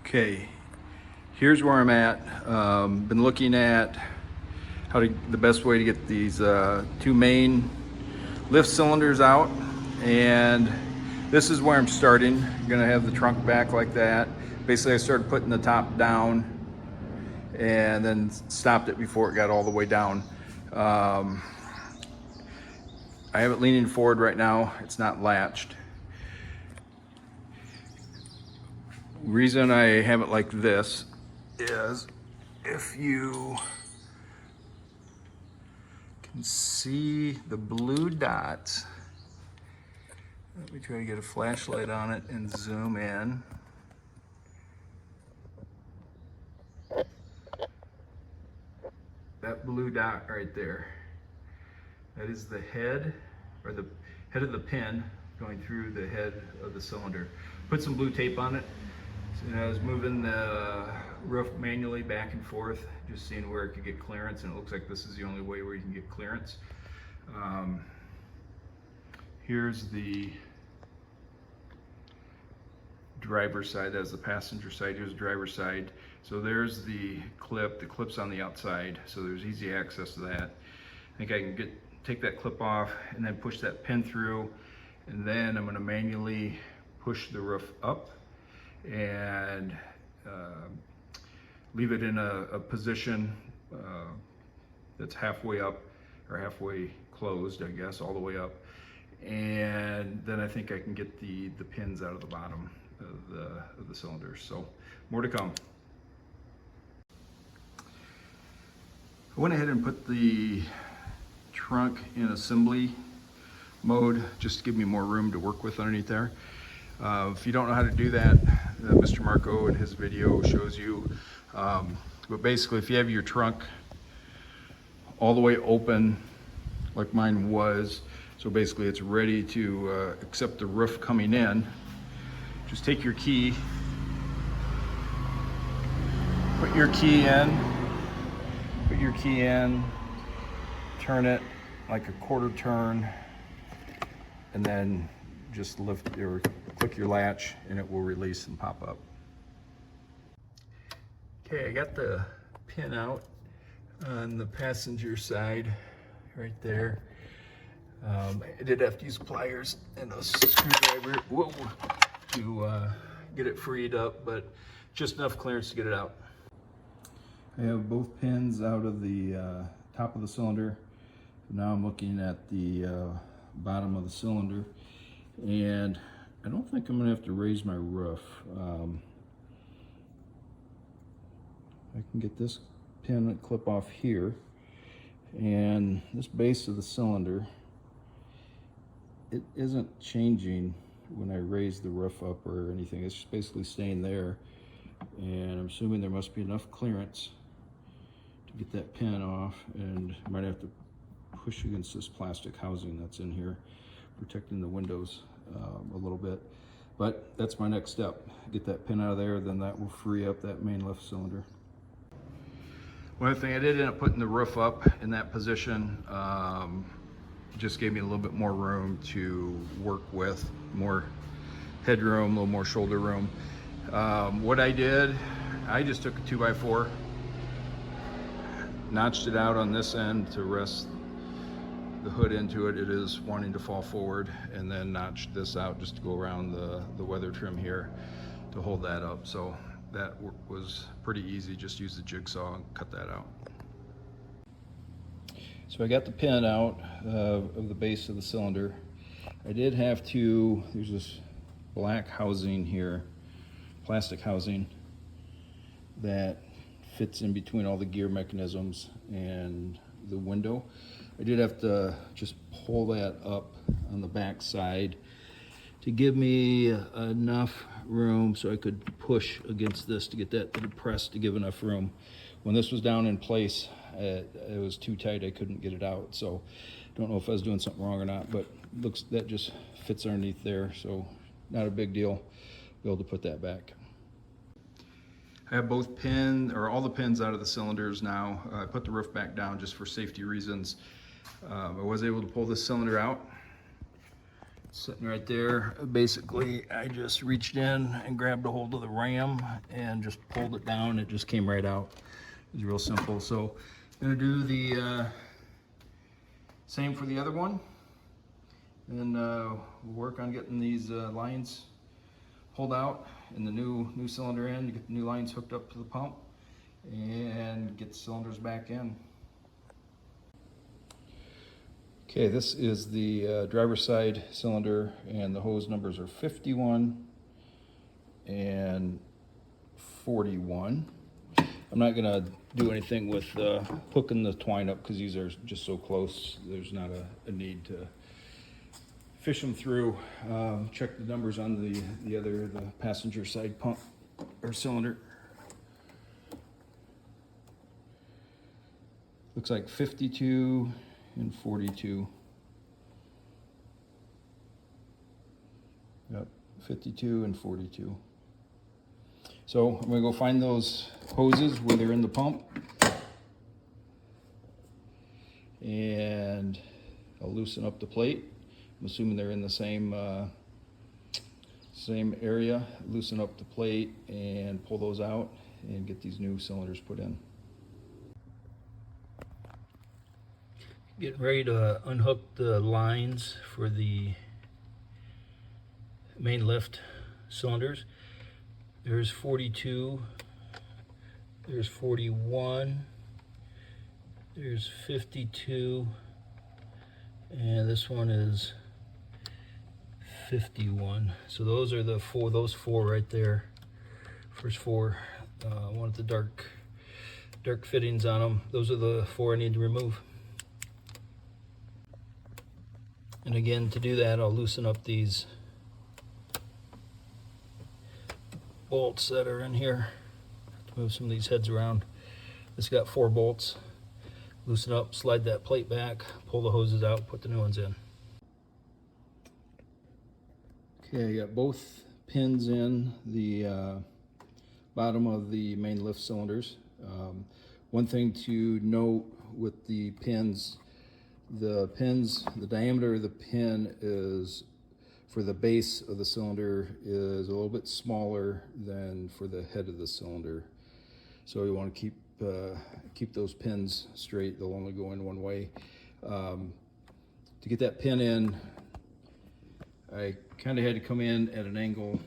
Okay, here's where I'm at. Been looking at the best way to get these two main lift cylinders out, and this is where I'm starting. I'm gonna have the trunk back like that. Basically, I started putting the top down and then stopped it before it got all the way down. I have it leaning forward right now. It's not latched. Reason I have it like this is if you can see the blue dots. Let me try to get a flashlight on it and zoom in. That blue dot right there, that is the head, or the head of the pin going through the head of the cylinder. Put some blue tape on it. So, I was moving the roof manually back and forth, just seeing where it could get clearance, and it looks like this is the only way where you can get clearance. Here's the driver's side. That's the passenger side. Here's the driver's side. So there's the clip. The clip's on the outside, so there's easy access to that. I think I can take that clip off and then push that pin through, and then I'm going to manually push the roof up and leave it in a position that's halfway up, or halfway closed, I guess, all the way up. And then I think I can get the pins out of the bottom of the cylinder. So more to come. I went ahead and put the trunk in assembly mode just to give me more room to work with underneath there. If you don't know how to do that, Mr. Marco in his video shows you. But basically, if you have your trunk all the way open, like mine was, so basically it's ready to accept the roof coming in, just take your key, put your key in, turn it like a quarter turn, and then just lift or click your latch and it will release and pop up. Okay, I got the pin out on the passenger side right there. I did have to use pliers and a screwdriver to get it freed up, but just enough clearance to get it out. I have both pins out of the top of the cylinder. Now I'm looking at the bottom of the cylinder, and I don't think I'm gonna have to raise my roof. I can get this pin and clip off here, and this base of the cylinder, it isn't changing when I raise the roof up or anything. It's just basically staying there, and I'm assuming there must be enough clearance to get that pin off, and I might have to push against this plastic housing that's in here, protecting the windows a little bit. But that's my next step. Get that pin out of there, then that will free up that main lift cylinder. One other thing, I did end up putting the roof up in that position. Just gave me a little bit more room to work with, more headroom, a little more shoulder room. What I did, I just took a 2x4, notched it out on this end to rest the hood into it. It is wanting to fall forward, and then notched this out just to go around the weather trim here to hold that up. So that was pretty easy. Just use the jigsaw and cut that out. So I got the pin out of the base of the cylinder. I did have to, there's this black housing here, plastic housing, that fits in between all the gear mechanisms and the window. I did have to just pull that up on the back side to give me enough room so I could push against this to get that depressed to give enough room. When this was down in place, it was too tight. I couldn't get it out. So don't know if I was doing something wrong or not, but looks that just fits underneath there. So not a big deal. Be able to put that back. I have both all the pins out of the cylinders now. I put the roof back down just for safety reasons. I was able to pull this cylinder out sitting right there. Basically, I just reached in and grabbed a hold of the ram and just pulled it down. It just came right out. It was real simple. So I'm gonna do the same for the other one, and we'll work on getting these lines pulled out and the new cylinder in to get the new lines hooked up to the pump and get the cylinders back in. Okay, this is the driver's side cylinder, and the hose numbers are 51 and 41. I'm not gonna do anything with hooking the twine up because these are just so close. There's not a need to fish them through. Check the numbers on the passenger side pump or cylinder. Looks like 52 and 42. Yep, 52 and 42. So I'm gonna go find those hoses where they're in the pump, and I'll loosen up the plate. I'm assuming they're in the same area. Loosen up the plate and pull those out and get these new cylinders put in. Getting ready to unhook the lines for the main lift cylinders. There's 42, there's 41, there's 52, and this one is 51. So those are the those four right there. First four. One with the dark fittings on them. Those are the four I need to remove. And again, to do that, I'll loosen up these bolts that are in here. Move some of these heads around. It's got 4 bolts. Loosen up, slide that plate back, pull the hoses out, put the new ones in. Okay, I got both pins in the bottom of the main lift cylinders. One thing to note with the pins, the diameter of the pin is, for the base of the cylinder, is a little bit smaller than for the head of the cylinder. So you want to keep those pins straight. They'll only go in one way. To get that pin in, I kind of had to come in at an angle,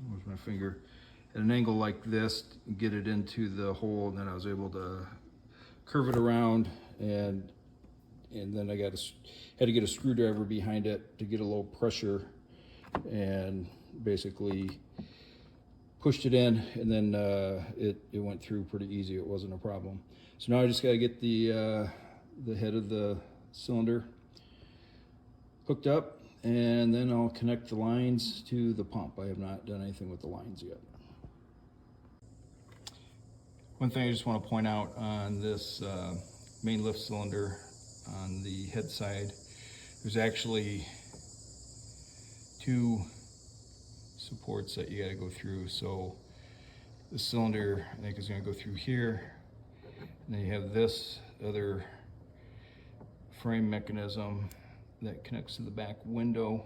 where's my finger, at an angle like this, get it into the hole, and then I was able to curve it around, and then I had to get a screwdriver behind it to get a little pressure, and basically pushed it in, and then it went through pretty easy. It wasn't a problem. So now I just got to get the head of the cylinder hooked up, and then I'll connect the lines to the pump. I have not done anything with the lines yet. One thing I just want to point out on this main lift cylinder, on the head side, there's actually 2 supports that you got to go through. So the cylinder, I think, is going to go through here, and then you have this other frame mechanism that connects to the back window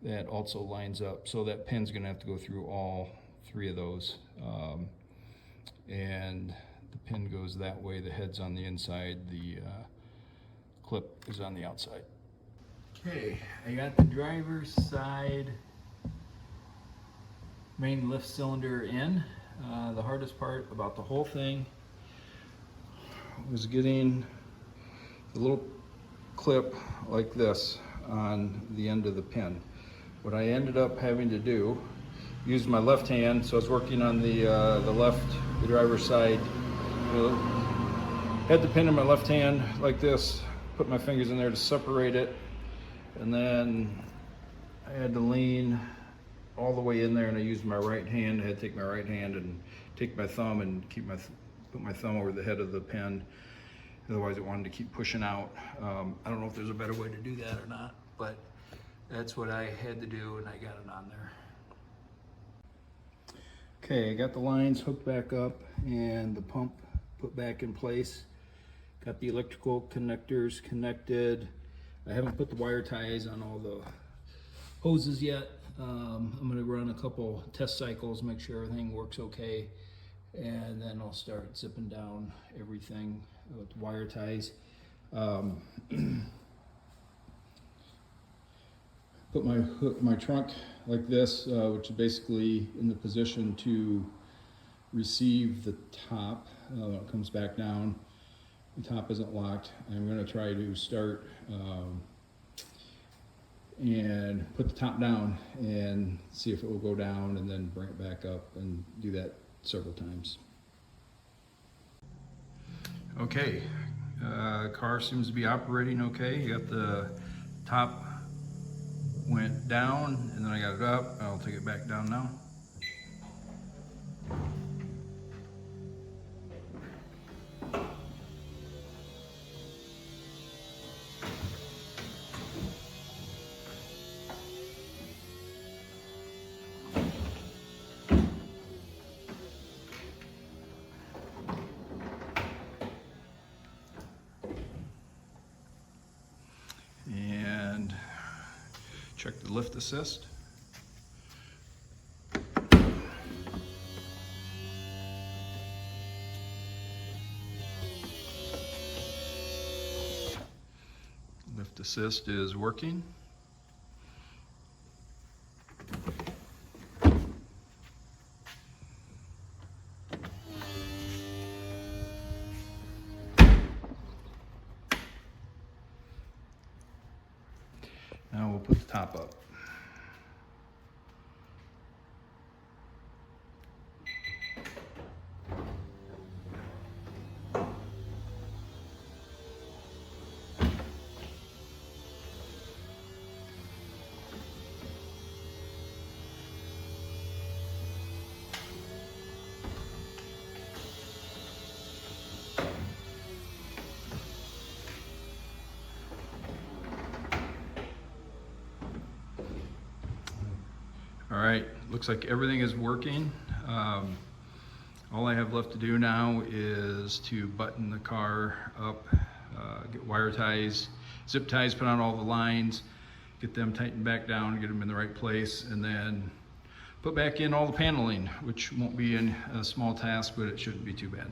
that also lines up. So that pin's going to have to go through all 3 of those, and the pin goes that way. The head's on the inside, the clip is on the outside. Okay, I got the driver's side main lift cylinder in. The hardest part about the whole thing was getting the little clip like this on the end of the pin. What I ended up having to do, use my left hand, so I was working on the driver's side. Had the pin in my left hand like this, put my fingers in there to separate it, and then I had to lean all the way in there, and I used my right hand. I had to take my right hand and take my thumb and put my thumb over the head of the pin. Otherwise it wanted to keep pushing out. I don't know if there's a better way to do that or not, but that's what I had to do, and I got it on there. Okay, I got the lines hooked back up and the pump put back in place. Got the electrical connectors connected. I haven't put the wire ties on all the hoses yet. I'm going to run a couple test cycles, make sure everything works okay, and then I'll start zipping down everything with wire ties. Put my trunk like this, which is basically in the position to receive the top. When it comes back down, the top isn't locked. I'm going to try to start and put the top down and see if it will go down, and then bring it back up, and do that several times. Okay, car seems to be operating okay. You got the top went down, and then I got it up. I'll take it back down now. And check the lift assist. Lift assist is working. Now we'll put the top up. All right, looks like everything is working. All I have left to do now is to button the car up, get wire ties, zip ties, put on all the lines, get them tightened back down, get them in the right place, and then put back in all the paneling, which won't be a small task, but it shouldn't be too bad.